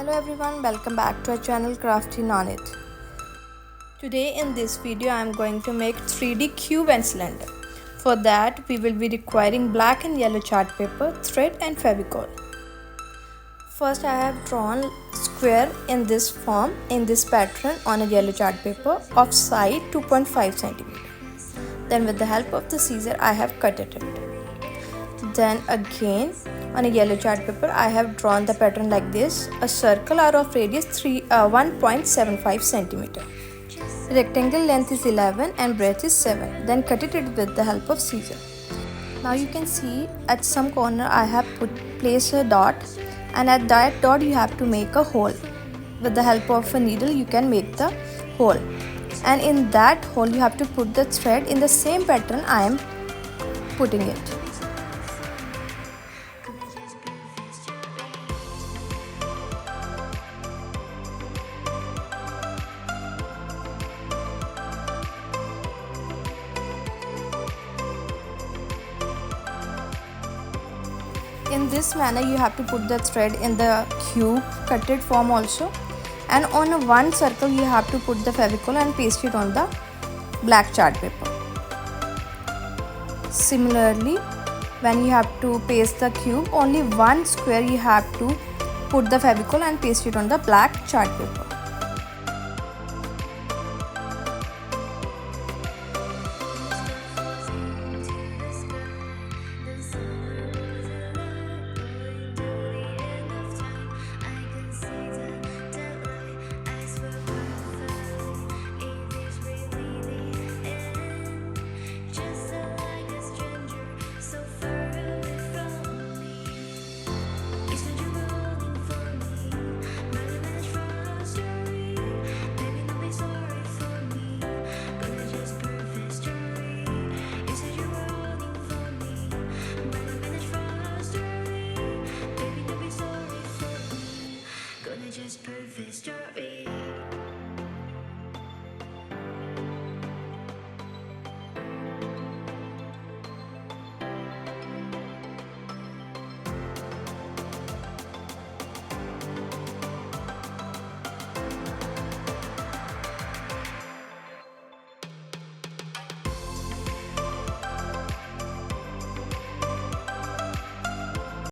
Hello everyone, welcome back to our channel Crafting on It. Today in this video I am going to make 3D cube and cylinder. For that we will be requiring black and yellow chart paper, thread and Fevicol. First I have drawn square in this form, in this pattern on a yellow chart paper of side 2.5 cm. Then with the help of the scissor I have cut it. Then again on a yellow chart paper I have drawn the pattern like this, a circle or of radius 1.75 cm. Rectangle length is 11 and breadth is 7. Then cut it with the help of scissor. Now you can see at some corner I have placed a dot, and at that dot you have to make a hole. With the help of a needle you can make the hole, and in that hole you have to put the thread in the same pattern I am putting it. In this manner you have to put the thread in the cube cutted form also, and on one circle you have to put the Fevicol and paste it on the black chart paper. Similarly, when you have to paste the cube, only one square you have to put the Fevicol and paste it on the black chart paper.